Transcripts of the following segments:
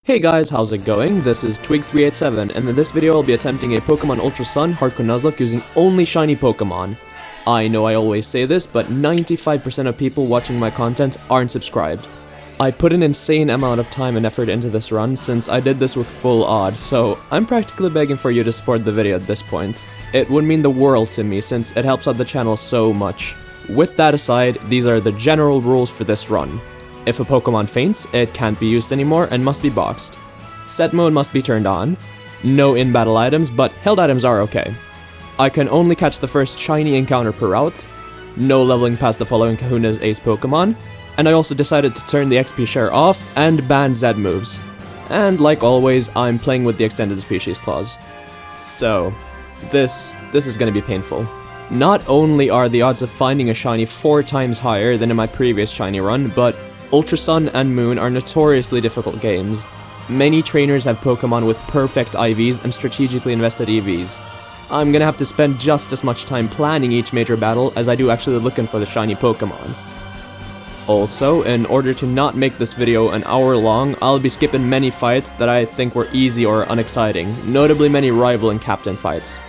Hey guys, how's it going? This is Twig387, and in this video I'll be attempting a Pokémon Ultra Sun Hardcore Nuzlocke using only shiny Pokémon. I know I always say this, but 95% of people watching my content aren't subscribed. I put an insane amount of time and effort into this run since I did this with full odds, so I'm practically begging for you to support the video at this point. It would mean the world to me since it helps out the channel so much. With that aside, these are the general rules for this run. If a Pokemon faints, it can't be used anymore and must be boxed. Set mode must be turned on. No in-battle items, but held items are okay. I can only catch the first shiny encounter per route. No leveling past the following Kahunas Ace Pokemon. And I also decided to turn the XP share off and ban Z moves. And like always, I'm playing with the extended species clause. So, this is gonna be painful. Not only are the odds of finding a shiny 4 times higher than in my previous shiny run, but Ultra Sun and Moon are notoriously difficult games. Many trainers have Pokemon with perfect IVs and strategically invested EVs. I'm gonna have to spend just as much time planning each major battle as I do actually looking for the shiny Pokemon. Also, in order to not make this video an hour long, I'll be skipping many fights that I think were easy or unexciting, notably many rival and captain fights.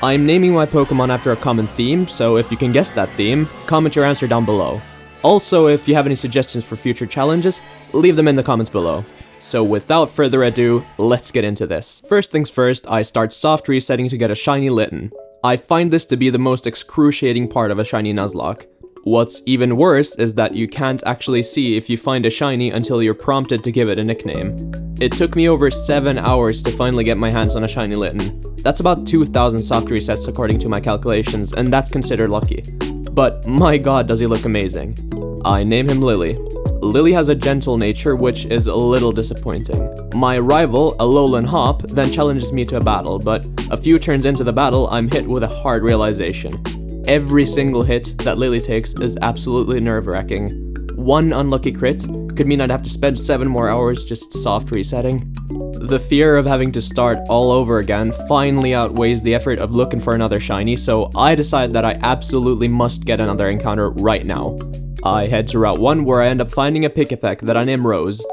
I'm naming my Pokemon after a common theme, so if you can guess that theme, comment your answer down below. Also, if you have any suggestions for future challenges, leave them in the comments below. So without further ado, let's get into this. First things first, I start soft resetting to get a shiny Litten. I find this to be the most excruciating part of a shiny Nuzlocke. What's even worse is that you can't actually see if you find a shiny until you're prompted to give it a nickname. It took me over 7 hours to finally get my hands on a shiny Litten. That's about 2,000 soft resets according to my calculations, and that's considered lucky. But my god does he look amazing. I name him Lily. Lily has a gentle nature, which is a little disappointing. My rival, Alolan Hop, then challenges me to a battle, but a few turns into the battle, I'm hit with a hard realization. Every single hit that Lily takes is absolutely nerve-wracking. One unlucky crit could mean I'd have to spend 7 more hours just soft resetting. The fear of having to start all over again finally outweighs the effort of looking for another shiny, so I decide that I absolutely must get another encounter right now. I head to Route 1 where I end up finding a Pikipek that I name Rose.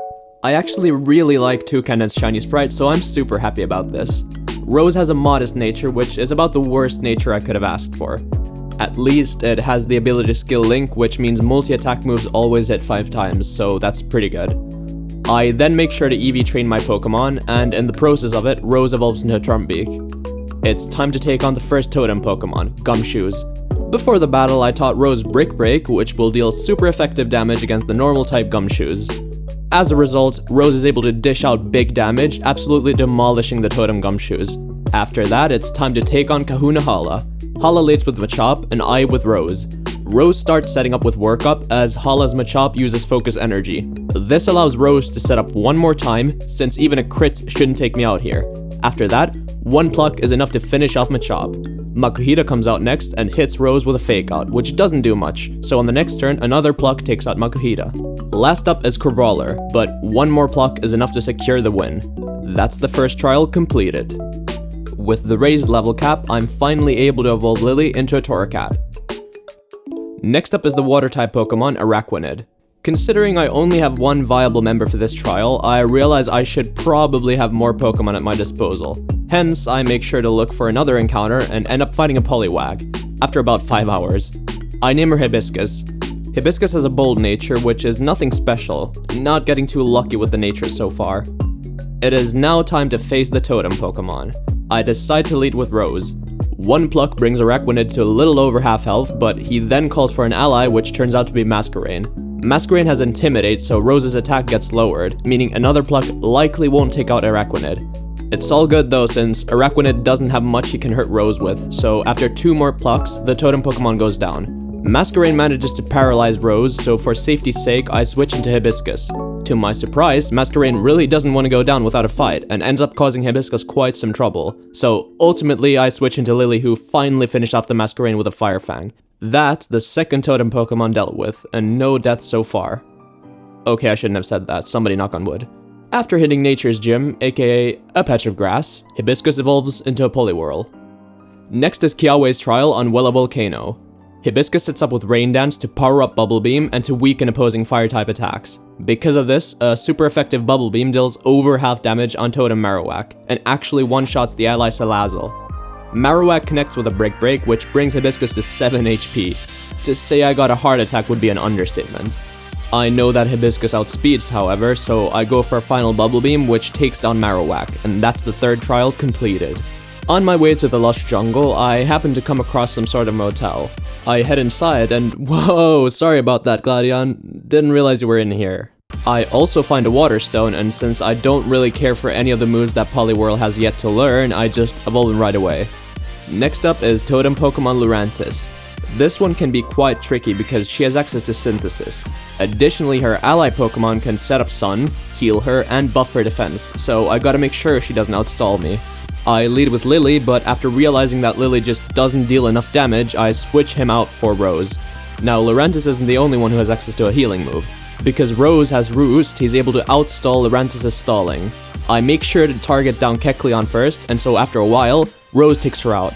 I actually really like Toucan's shiny sprite, so I'm super happy about this. Rose has a modest nature, which is about the worst nature I could have asked for. At least it has the ability to skill Link, which means multi-attack moves always hit 5 times, so that's pretty good. I then make sure to EV train my Pokemon, and in the process of it, Rose evolves into a Trumbeak. It's time to take on the first totem Pokemon, Gumshoes. Before the battle, I taught Rose Brick Break, which will deal super effective damage against the normal type Gumshoes. As a result, Rose is able to dish out big damage, absolutely demolishing the totem Gumshoes. After that, it's time to take on Kahuna Hala. Hala leads with Machop, and I with Rose. Rose starts setting up with Workup as Hala's Machop uses Focus Energy. This allows Rose to set up one more time, since even a crit shouldn't take me out here. After that, one pluck is enough to finish off Machop. Makuhita comes out next and hits Rose with a Fake Out, which doesn't do much, so on the next turn, another pluck takes out Makuhita. Last up is Crabrawler, but one more pluck is enough to secure the win. That's the first trial completed. With the raised level cap, I'm finally able to evolve Lily into a Torracat. Next up is the water-type Pokemon, Araquanid. Considering I only have one viable member for this trial, I realize I should probably have more Pokemon at my disposal. Hence, I make sure to look for another encounter and end up fighting a Poliwag, after about 5 hours. I name her Hibiscus. Hibiscus has a bold nature, which is nothing special, not getting too lucky with the nature so far. It is now time to face the totem Pokemon. I decide to lead with Rose. One pluck brings Araquanid to a little over half health, but he then calls for an ally, which turns out to be Masquerain. Masquerain has Intimidate, so Rose's attack gets lowered, meaning another pluck likely won't take out Araquanid. It's all good though, since Araquanid doesn't have much he can hurt Rose with, so after 2 more plucks, the totem Pokemon goes down. Masquerain manages to paralyze Rose, so for safety's sake, I switch into Hibiscus. To my surprise, Masquerain really doesn't want to go down without a fight, and ends up causing Hibiscus quite some trouble. So ultimately, I switch into Lily, who finally finished off the Masquerain with a Fire Fang. That's the second totem Pokemon dealt with, and no deaths so far. Okay, I shouldn't have said that, somebody knock on wood. After hitting Nature's Gym, aka a patch of grass, Hibiscus evolves into a Poliwhirl. Next is Kiawe's trial on Wella Volcano. Hibiscus sets up with Rain Dance to power up Bubble Beam and to weaken opposing fire-type attacks. Because of this, a super effective Bubble Beam deals over half damage on Totem Marowak, and actually one-shots the ally Salazzle. Marowak connects with a Brick Break, which brings Hibiscus to 7 HP. To say I got a heart attack would be an understatement. I know that Hibiscus outspeeds, however, so I go for a final Bubble Beam, which takes down Marowak, and that's the third trial completed. On my way to the lush jungle, I happen to come across some sort of motel. I head inside and whoa, sorry about that, Gladion, didn't realize you were in here. I also find a water stone, and since I don't really care for any of the moves that Poliwhirl has yet to learn, I just evolve right away. Next up is Totem Pokemon Lurantis. This one can be quite tricky because she has access to Synthesis. Additionally, her ally Pokemon can set up Sun, heal her, and buff her defense, so I gotta make sure she doesn't outstall me. I lead with Lily, but after realizing that Lily just doesn't deal enough damage, I switch him out for Rose. Now, Lurantis isn't the only one who has access to a healing move. Because Rose has Roost, he's able to outstall Lurantis' stalling. I make sure to target down Kecleon first, and so after a while, Rose takes her out.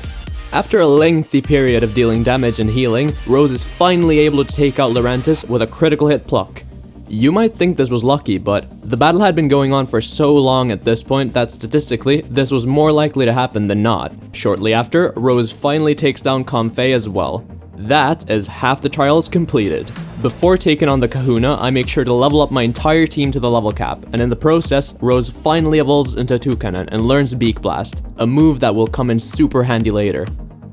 After a lengthy period of dealing damage and healing, Rose is finally able to take out Lurantis with a critical hit pluck. You might think this was lucky, but the battle had been going on for so long at this point that statistically, this was more likely to happen than not. Shortly after, Rose finally takes down Comfey as well. That is half the trials completed. Before taking on the Kahuna, I make sure to level up my entire team to the level cap, and in the process, Rose finally evolves into Toucanon and learns Beak Blast, a move that will come in super handy later.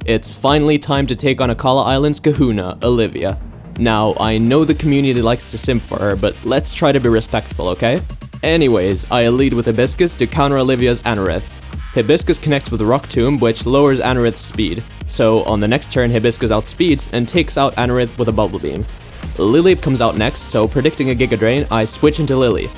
It's finally time to take on Akala Island's Kahuna, Olivia. Now, I know the community likes to simp for her, but let's try to be respectful, okay? Anyways, I lead with Hibiscus to counter Olivia's Anorith. Hibiscus connects with Rock Tomb, which lowers Anorith's speed, so on the next turn Hibiscus outspeeds and takes out Anorith with a Bubble Beam. Lileep comes out next, so predicting a Giga Drain, I switch into Lily.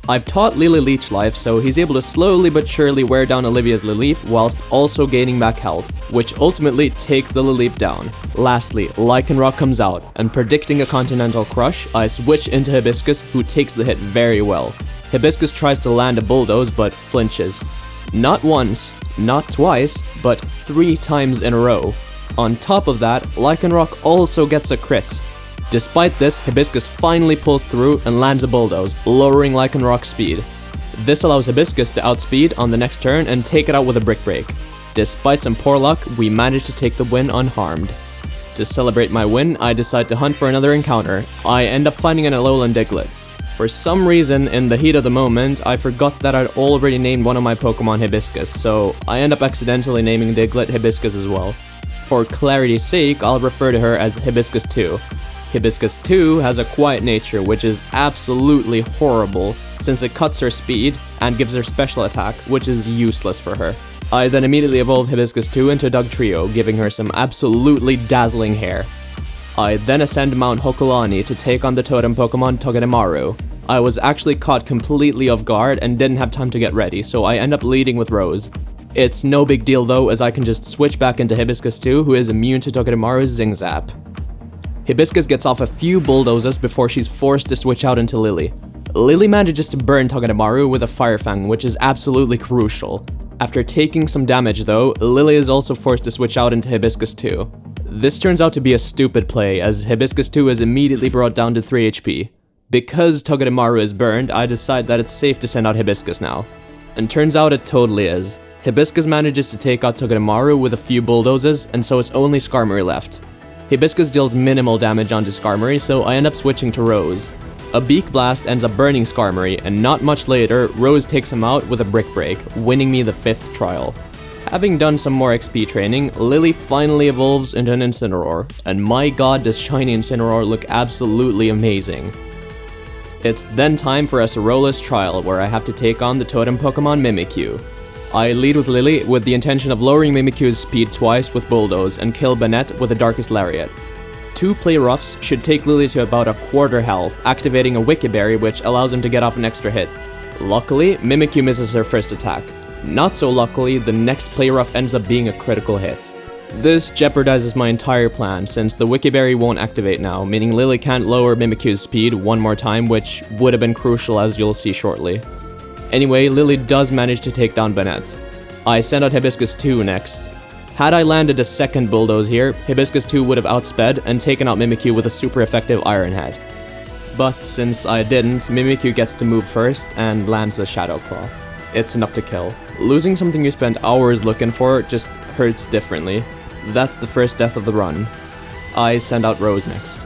I've taught Lily Leech Life, so he's able to slowly but surely wear down Olivia's Lileep whilst also gaining back health, which ultimately takes the Lileep down. Lastly, Lycanroc comes out, and predicting a Continental Crush, I switch into Hibiscus, who takes the hit very well. Hibiscus tries to land a Bulldoze, but flinches. Not once, not twice, but 3 times in a row. On top of that, Lycanroc also gets a crit. Despite this, Hibiscus finally pulls through and lands a Bulldoze, lowering Lycanroc's speed. This allows Hibiscus to outspeed on the next turn and take it out with a Brick Break. Despite some poor luck, we manage to take the win unharmed. To celebrate my win, I decide to hunt for another encounter. I end up finding an Alolan Diglett. For some reason, in the heat of the moment, I forgot that I'd already named one of my Pokemon Hibiscus, so I end up accidentally naming Diglett Hibiscus as well. For clarity's sake, I'll refer to her as Hibiscus 2. Hibiscus 2 has a quiet nature, which is absolutely horrible, since it cuts her speed and gives her special attack, which is useless for her. I then immediately evolve Hibiscus 2 into Dugtrio, giving her some absolutely dazzling hair. I then ascend Mount Hokulani to take on the totem Pokemon Togedemaru. I was actually caught completely off guard and didn't have time to get ready, so I end up leading with Rose. It's no big deal though, as I can just switch back into Hibiscus 2, who is immune to Togedemaru's Zing Zap. Hibiscus gets off a few Bulldozes before she's forced to switch out into Lily. Lily manages to burn Togedemaru with a Fire Fang, which is absolutely crucial. After taking some damage though, Lily is also forced to switch out into Hibiscus 2. This turns out to be a stupid play, as Hibiscus 2 is immediately brought down to 3 HP. Because Togedemaru is burned, I decide that it's safe to send out Hibiscus now. And turns out it totally is. Hibiscus manages to take out Togedemaru with a few Bulldozes, and so it's only Skarmory left. Hibiscus deals minimal damage onto Skarmory, so I end up switching to Rose. A Beak Blast ends up burning Skarmory, and not much later, Rose takes him out with a Brick Break, winning me the 5th trial. Having done some more XP training, Lily finally evolves into an Incineroar, and my god does shiny Incineroar look absolutely amazing. It's then time for a Sorola's trial, where I have to take on the totem Pokemon Mimikyu. I lead with Lily with the intention of lowering Mimikyu's speed twice with Bulldoze and kill Banette with a Darkest Lariat. 2 Play Roughs should take Lily to about a quarter health, activating a Wiki Berry which allows him to get off an extra hit. Luckily, Mimikyu misses her first attack. Not so luckily, the next Play Rough ends up being a critical hit. This jeopardizes my entire plan, since the Wiki Berry won't activate now, meaning Lily can't lower Mimikyu's speed one more time, which would have been crucial as you'll see shortly. Anyway, Lily does manage to take down Banette. I send out Hibiscus 2 next. Had I landed a second Bulldoze here, Hibiscus 2 would have outsped and taken out Mimikyu with a super effective Iron Head. But since I didn't, Mimikyu gets to move first and lands a Shadow Claw. It's enough to kill. Losing something you spent hours looking for just hurts differently. That's the first death of the run. I send out Rose next.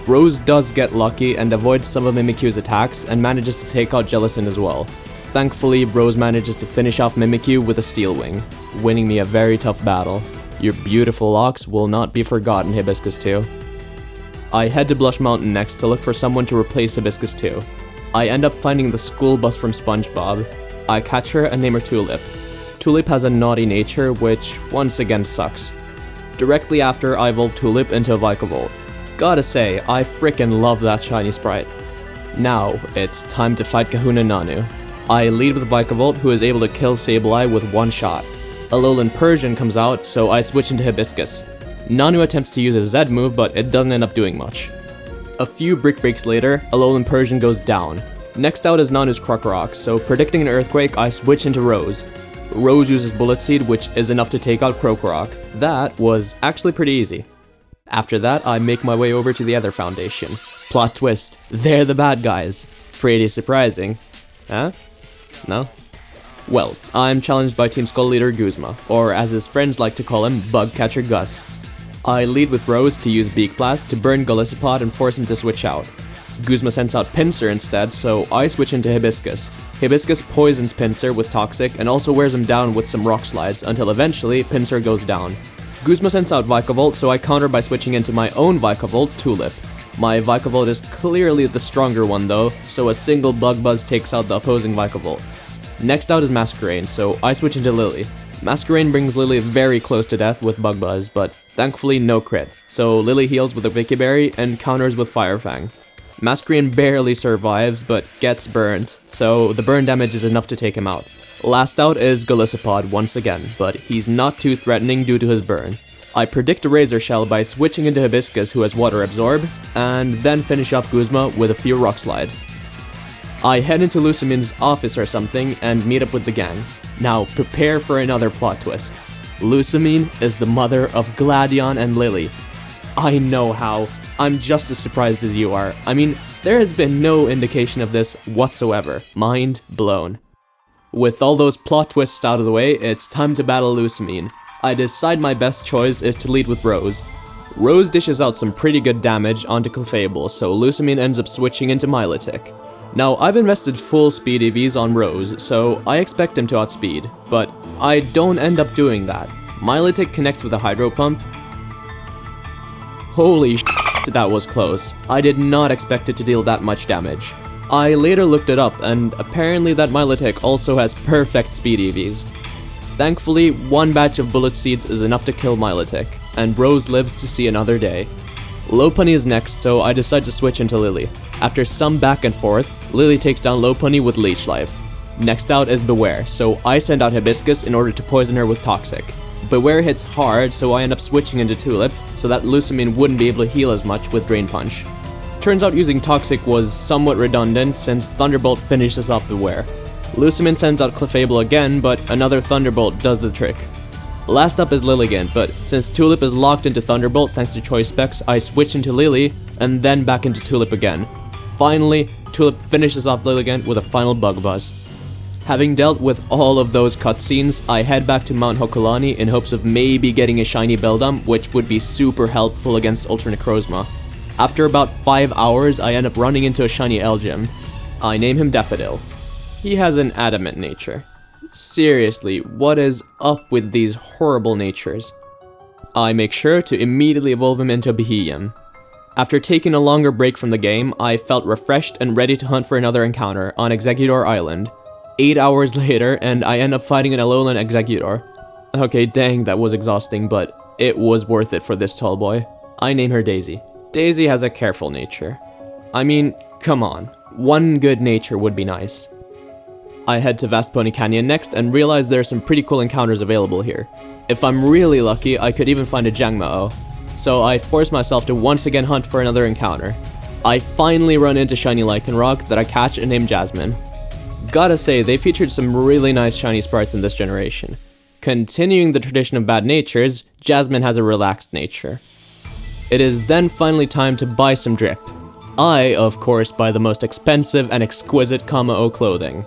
Rose does get lucky and avoids some of Mimikyu's attacks and manages to take out Jellicent as well. Thankfully, Rose manages to finish off Mimikyu with a Steel Wing, winning me a very tough battle. Your beautiful locks will not be forgotten, Hibiscus 2. I head to Blush Mountain next to look for someone to replace Hibiscus 2. I end up finding the school bus from SpongeBob. I catch her and name her Tulip. Tulip has a naughty nature, which once again sucks. Directly after, I evolve Tulip into a Vikavolt. Gotta say, I frickin' love that shiny sprite. Now, it's time to fight Kahuna Nanu. I lead with Vikavolt, who is able to kill Sableye with one shot. Alolan Persian comes out, so I switch into Hibiscus. Nanu attempts to use a Z move, but it doesn't end up doing much. A few Brick Breaks later, Alolan Persian goes down. Next out is Nanu's Krokorok, so predicting an Earthquake, I switch into Rose. Rose uses Bullet Seed, which is enough to take out Krokorok. That was actually pretty easy. After that, I make my way over to the other foundation. Plot twist, they're the bad guys. Pretty surprising. Huh? No? Well, I'm challenged by Team Skull leader Guzma, or as his friends like to call him, Bugcatcher Gus. I lead with Rose to use Beak Blast to burn Golisopod and force him to switch out. Guzma sends out Pinsir instead, so I switch into Hibiscus. Hibiscus poisons Pinsir with Toxic and also wears him down with some Rock Slides until eventually Pinsir goes down. Guzma sends out Vikavolt, so I counter by switching into my own Vikavolt, Tulip. My Vikavolt is clearly the stronger one though, so a single Bug Buzz takes out the opposing Vikavolt. Next out is Masquerain, so I switch into Lily. Masquerain brings Lily very close to death with Bug Buzz, but thankfully no crit, so Lily heals with a Vicky Berry and counters with Fire Fang. Masquerain barely survives, but gets burned, so the burn damage is enough to take him out. Last out is Golisopod once again, but he's not too threatening due to his burn. I predict a Razor Shell by switching into Hibiscus, who has Water Absorb, and then finish off Guzma with a few Rock Slides. I head into Lusamin's office or something and meet up with the gang. Now, prepare for another plot twist. Lusamine is the mother of Gladion and Lily. I know how. I'm just as surprised as you are. I mean, there has been no indication of this whatsoever. Mind blown. With all those plot twists out of the way, it's time to battle Lusamine. I decide my best choice is to lead with Rose. Rose dishes out some pretty good damage onto Clefable, so Lusamine ends up switching into Milotic. Now, I've invested full speed EVs on Rose, so I expect him to outspeed, but I don't end up doing that. Milotic connects with a Hydro Pump. Holy shit, that was close. I did not expect it to deal that much damage. I later looked it up, and apparently that Milotic also has perfect speed EVs. Thankfully, one batch of Bullet Seeds is enough to kill Milotic, and Rose lives to see another day. Lopunny is next, so I decide to switch into Lily. After some back and forth, Lily takes down Lopunny with Leech Life. Next out is Beware, so I send out Hibiscus in order to poison her with Toxic. Beware hits hard, so I end up switching into Tulip, so that Lusamine wouldn't be able to heal as much with Drain Punch. Turns out using Toxic was somewhat redundant, since Thunderbolt finishes off Beware. Lusamine sends out Clefable again, but another Thunderbolt does the trick. Last up is Lilligant, but since Tulip is locked into Thunderbolt thanks to choice specs, I switch into Lily, and then back into Tulip again. Finally, Tulip finishes off Lilligant with a final Bug Buzz. Having dealt with all of those cutscenes, I head back to Mount Hokulani in hopes of maybe getting a shiny Beldum, which would be super helpful against Ultra Necrozma. After about 5 hours, I end up running into a shiny Elgym. I name him Daffodil. He has an adamant nature. Seriously, what is up with these horrible natures? I make sure to immediately evolve him into a Beheeyem. After taking a longer break from the game, I felt refreshed and ready to hunt for another encounter on Exeggutor Island. 8 hours later, and I end up fighting an Alolan Exeggutor. Okay, dang, that was exhausting, but it was worth it for this tall boy. I name her Daisy. Daisy has a careful nature. I mean, come on, one good nature would be nice. I head to Vast Pony Canyon next and realize there are some pretty cool encounters available here. If I'm really lucky, I could even find a Jangmo-o. So I force myself to once again hunt for another encounter. I finally run into shiny Lycanroc that I catch and name Jasmine. Gotta say, they featured some really nice shiny sprites in this generation. Continuing the tradition of bad natures, Jasmine has a relaxed nature. It is then finally time to buy some drip. I, of course, buy the most expensive and exquisite Kamo clothing.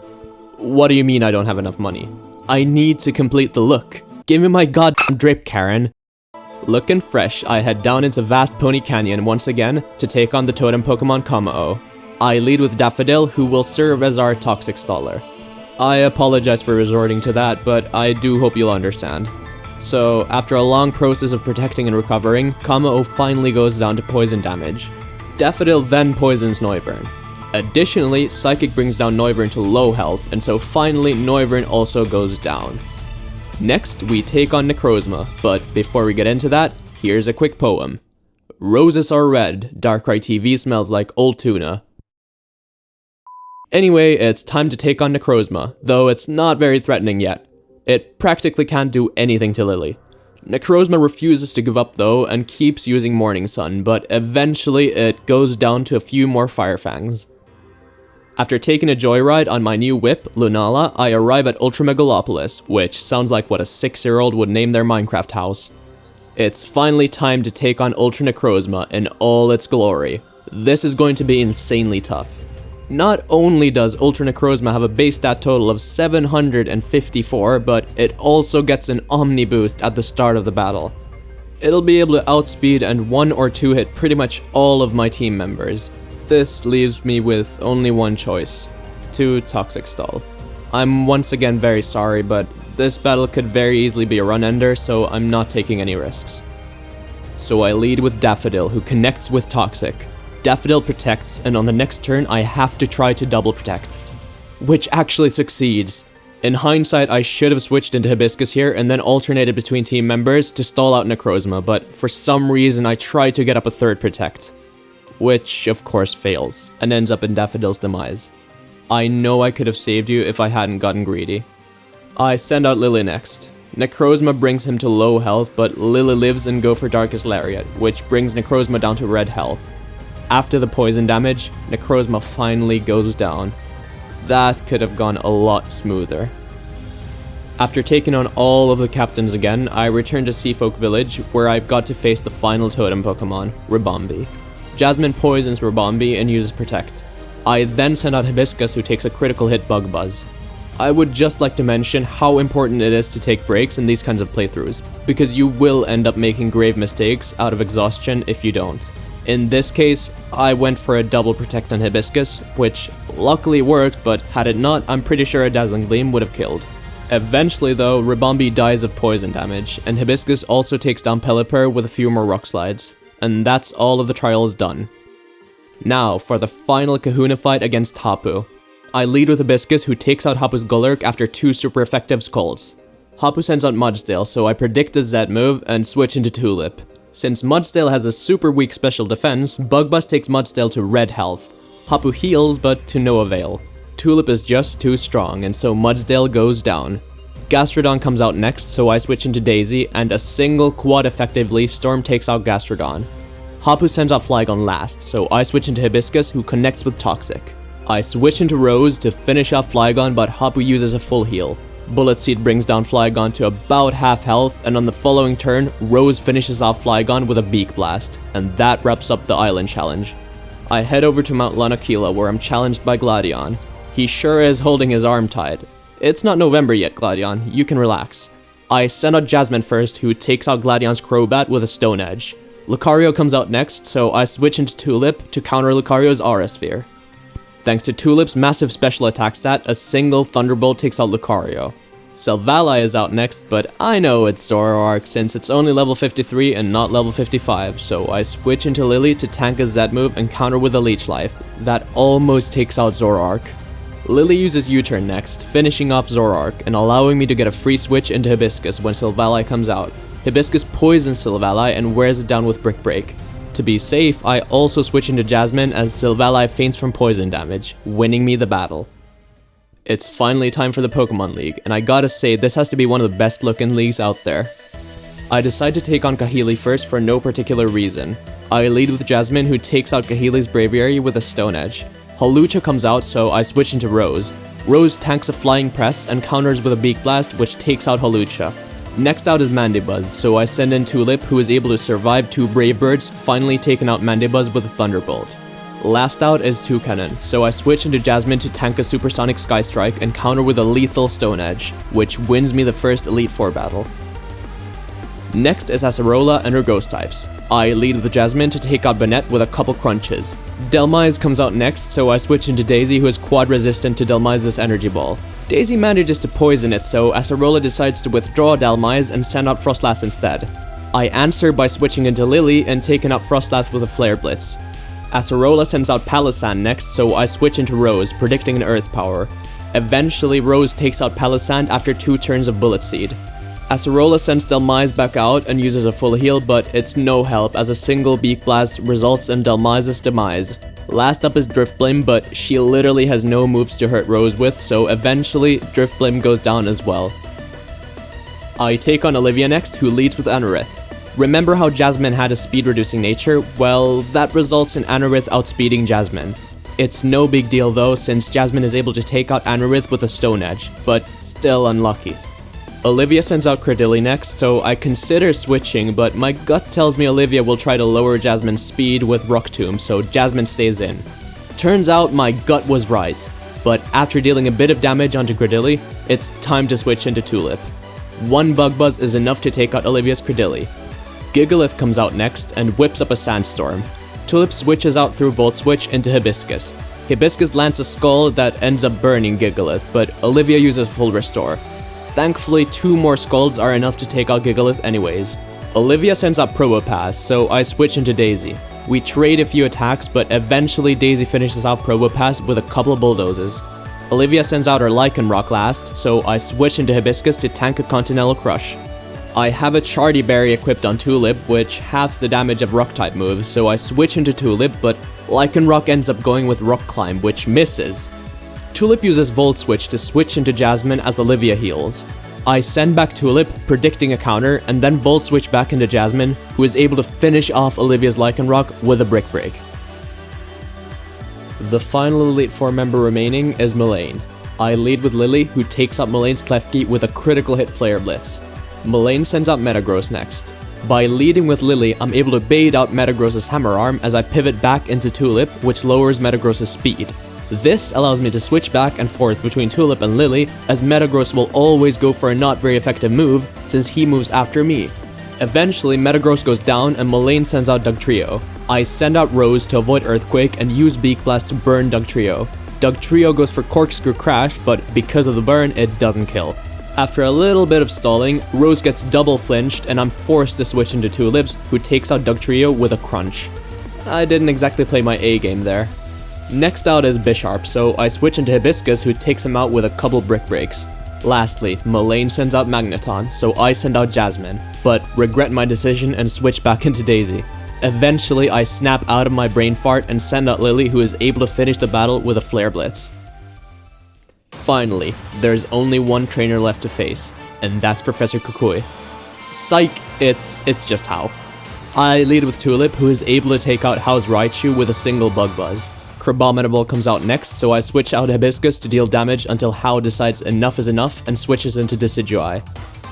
What do you mean I don't have enough money? I need to complete the look. Give me my goddamn drip, Karen. Looking fresh, I head down into Vast Pony Canyon once again to take on the totem Pokemon Kamo. I lead with Daffodil, who will serve as our toxic staller. I apologize for resorting to that, but I do hope you'll understand. So, after a long process of protecting and recovering, Kamo finally goes down to poison damage. Daffodil then poisons Noivern. Additionally, Psychic brings down Noivern to low health, and so finally Noivern also goes down. Next, we take on Necrozma, but before we get into that, here's a quick poem. Roses are red, DarkraiTV smells like old tuna. Anyway, it's time to take on Necrozma, though it's not very threatening yet. It practically can't do anything to Lily. Necrozma refuses to give up though, and keeps using Morning Sun, but eventually it goes down to a few more Fire Fangs. After taking a joyride on my new whip, Lunala, I arrive at Ultra Megalopolis, which sounds like what a 6-year-old would name their Minecraft house. It's finally time to take on Ultra Necrozma in all its glory. This is going to be insanely tough. Not only does Ultra Necrozma have a base stat total of 754, but it also gets an Omni boost at the start of the battle. It'll be able to outspeed and 1 or 2 hit pretty much all of my team members. This leaves me with only one choice, to Toxic Stall. I'm once again very sorry, but this battle could very easily be a run-ender, so I'm not taking any risks. So I lead with Daffodil, who connects with Toxic. Daffodil protects, and on the next turn I have to try to double protect. Which actually succeeds. In hindsight, I should have switched into Hibiscus here and then alternated between team members to stall out Necrozma, but for some reason I tried to get up a third protect. Which, of course, fails, and ends up in Daffodil's demise. I know I could have saved you if I hadn't gotten greedy. I send out Lily next. Necrozma brings him to low health, but Lily lives and go for Darkest Lariat, which brings Necrozma down to red health. After the poison damage, Necrozma finally goes down. That could have gone a lot smoother. After taking on all of the captains again, I return to Seafolk Village, where I've got to face the final totem Pokemon, Ribombee. Jasmine poisons Ribombee and uses Protect. I then send out Hibiscus, who takes a critical hit Bug Buzz. I would just like to mention how important it is to take breaks in these kinds of playthroughs, because you will end up making grave mistakes out of exhaustion if you don't. In this case, I went for a double Protect on Hibiscus, which luckily worked, but had it not, I'm pretty sure a Dazzling Gleam would have killed. Eventually though, Ribombee dies of poison damage, and Hibiscus also takes down Pelipper with a few more Rock Slides. And that's all of the trials done. Now, for the final Kahuna fight against Hapu. I lead with Hibiscus, who takes out Hapu's Gulurk after 2 super effective Scolds. Hapu sends out Mudsdale, so I predict a Z move and switch into Tulip. Since Mudsdale has a super weak special defense, Bug Buzz takes Mudsdale to red health. Hapu heals, but to no avail. Tulip is just too strong, and so Mudsdale goes down. Gastrodon comes out next, so I switch into Daisy, and a single quad-effective Leaf Storm takes out Gastrodon. Hapu sends out Flygon last, so I switch into Hibiscus, who connects with Toxic. I switch into Rose to finish off Flygon, but Hapu uses a full heal. Bullet Seed brings down Flygon to about half health, and on the following turn, Rose finishes off Flygon with a Beak Blast, and that wraps up the Island Challenge. I head over to Mount Lanakila, where I'm challenged by Gladion. He sure is holding his arm tight. It's not November yet, Gladion, you can relax. I send out Jasmine first, who takes out Gladion's Crobat with a Stone Edge. Lucario comes out next, so I switch into Tulip to counter Lucario's Aura Sphere. Thanks to Tulip's massive special attack stat, a single Thunderbolt takes out Lucario. Silvally is out next, but I know it's Zoroark since it's only level 53 and not level 55, so I switch into Lily to tank a Z move and counter with a Leech Life. That almost takes out Zoroark. Lily uses U-turn next, finishing off Zoroark and allowing me to get a free switch into Hibiscus when Silvally comes out. Hibiscus poisons Silvally and wears it down with Brick Break. To be safe, I also switch into Jasmine as Silvally faints from poison damage, winning me the battle. It's finally time for the Pokemon League, and I gotta say this has to be one of the best looking leagues out there. I decide to take on Kahili first for no particular reason. I lead with Jasmine, who takes out Kahili's Braviary with a Stone Edge. Hawlucha comes out, so I switch into Rose. Rose tanks a Flying Press and counters with a Beak Blast, which takes out Hawlucha. Next out is Mandibuzz, so I send in Tulip, who is able to survive 2 Brave Birds, finally taking out Mandibuzz with a Thunderbolt. Last out is Toucanon, so I switch into Jasmine to tank a Supersonic Sky Strike and counter with a lethal Stone Edge, which wins me the first Elite Four battle. Next is Acerola and her Ghost types. I lead with Jasmine to take out Banette with a couple crunches. Delmise comes out next, so I switch into Daisy, who is quad resistant to Delmise's Energy Ball. Daisy manages to poison it, so Acerola decides to withdraw Delmise and send out Frostlass instead. I answer by switching into Lily and taking out Frostlass with a Flare Blitz. Acerola sends out Palossand next, so I switch into Rose, predicting an Earth Power. Eventually, Rose takes out Palossand after 2 turns of Bullet Seed. Acerola sends Delmise back out and uses a full heal, but it's no help as a single Beak Blast results in Delmise's demise. Last up is Driftblame, but she literally has no moves to hurt Rose with, so eventually Driftblame goes down as well. I take on Olivia next, who leads with Anorith. Remember how Jasmine had a speed reducing nature? Well, that results in Anorith outspeeding Jasmine. It's no big deal though, since Jasmine is able to take out Anorith with a Stone Edge, but still unlucky. Olivia sends out Cradily next, so I consider switching, but my gut tells me Olivia will try to lower Jasmine's speed with Rock Tomb, so Jasmine stays in. Turns out my gut was right, but after dealing a bit of damage onto Cradily, it's time to switch into Tulip. 1 Bug Buzz is enough to take out Olivia's Cradily. Gigalith comes out next and whips up a Sandstorm. Tulip switches out through Volt Switch into Hibiscus. Hibiscus lands a Skull that ends up burning Gigalith, but Olivia uses Full Restore. Thankfully, 2 more Skulls are enough to take out Gigalith anyways. Olivia sends out Probopass, so I switch into Daisy. We trade a few attacks, but eventually Daisy finishes out Probopass with a couple of Bulldozes. Olivia sends out her Lycanroc last, so I switch into Hibiscus to tank a Continental Crush. I have a Chardy Berry equipped on Tulip, which halves the damage of Rock-type moves, so I switch into Tulip, but Lycanroc ends up going with Rock Climb, which misses. Tulip uses Volt Switch to switch into Jasmine as Olivia heals. I send back Tulip, predicting a counter, and then Volt Switch back into Jasmine, who is able to finish off Olivia's Lycanroc with a Brick Break. The final Elite Four member remaining is Mullane. I lead with Lily, who takes out Mullane's Klefki with a critical hit Flare Blitz. Mullane sends out Metagross next. By leading with Lily, I'm able to bait out Metagross's Hammer Arm as I pivot back into Tulip, which lowers Metagross's speed. This allows me to switch back and forth between Tulip and Lily, as Metagross will always go for a not very effective move, since he moves after me. Eventually, Metagross goes down and Mullane sends out Dugtrio. I send out Rose to avoid Earthquake and use Beak Blast to burn Dugtrio. Dugtrio goes for Corkscrew Crash, but because of the burn, it doesn't kill. After a little bit of stalling, Rose gets double flinched and I'm forced to switch into Tulips, who takes out Dugtrio with a Crunch. I didn't exactly play my A game there. Next out is Bisharp, so I switch into Hibiscus, who takes him out with a couple Brick Breaks. Lastly, Mullane sends out Magneton, so I send out Jasmine, but regret my decision and switch back into Daisy. Eventually, I snap out of my brain fart and send out Lily, who is able to finish the battle with a Flare Blitz. Finally, there's only one trainer left to face, and that's Professor Kukui. Psych, it's just How. I lead with Tulip, who is able to take out How's Raichu with a single Bug Buzz. Crabominable comes out next, so I switch out Hibiscus to deal damage until How decides enough is enough and switches into Decidueye.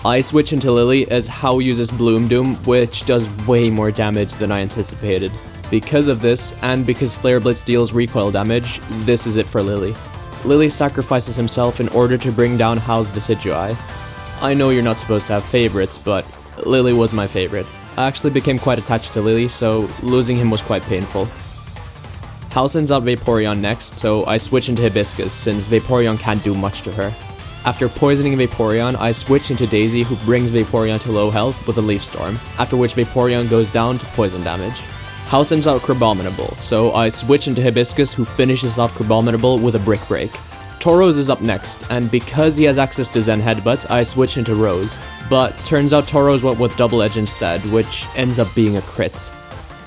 I switch into Lily as How uses Bloom Doom, which does way more damage than I anticipated. Because of this, and because Flare Blitz deals recoil damage, this is it for Lily. Lily sacrifices himself in order to bring down How's Decidueye. I know you're not supposed to have favorites, but Lily was my favorite. I actually became quite attached to Lily, so losing him was quite painful. How sends out Vaporeon next, so I switch into Hibiscus since Vaporeon can't do much to her. After poisoning Vaporeon, I switch into Daisy, who brings Vaporeon to low health with a Leaf Storm, after which Vaporeon goes down to poison damage. How sends out Crabominable, so I switch into Hibiscus, who finishes off Crabominable with a Brick Break. Tauros is up next, and because he has access to Zen Headbutt, I switch into Rose. But turns out Tauros went with Double Edge instead, which ends up being a crit.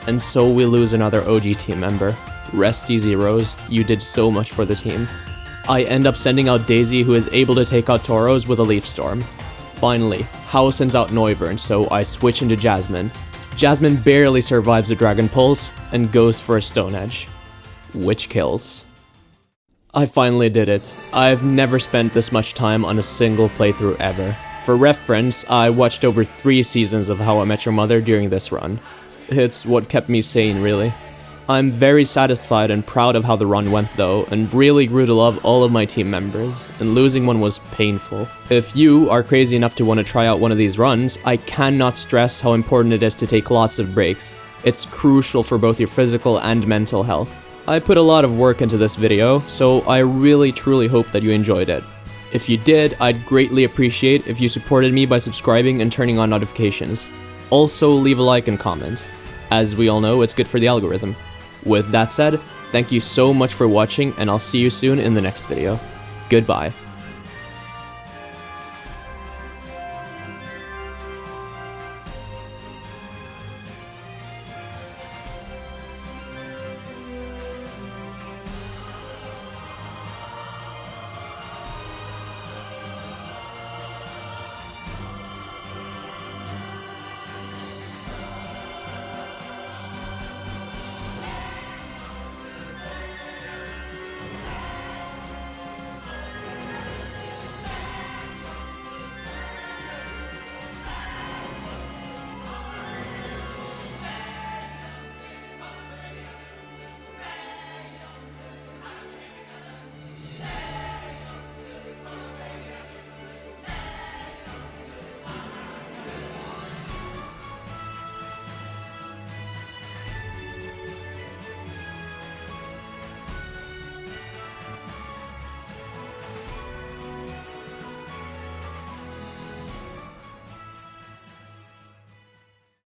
And so we lose another OG team member. Rest easy, Rose, you did so much for the team. I end up sending out Daisy, who is able to take out Tauros with a Leaf Storm. Finally, How sends out Noivern, so I switch into Jasmine. Jasmine barely survives the Dragon Pulse, and goes for a Stone Edge, which kills. I finally did it. I've never spent this much time on a single playthrough ever. For reference, I watched over 3 seasons of How I Met Your Mother during this run. It's what kept me sane, really. I'm very satisfied and proud of how the run went though, and really grew to love all of my team members, and losing one was painful. If you are crazy enough to want to try out one of these runs, I cannot stress how important it is to take lots of breaks. It's crucial for both your physical and mental health. I put a lot of work into this video, so I really truly hope that you enjoyed it. If you did, I'd greatly appreciate if you supported me by subscribing and turning on notifications. Also, leave a like and comment. As we all know, it's good for the algorithm. With that said, thank you so much for watching, and I'll see you soon in the next video. Goodbye.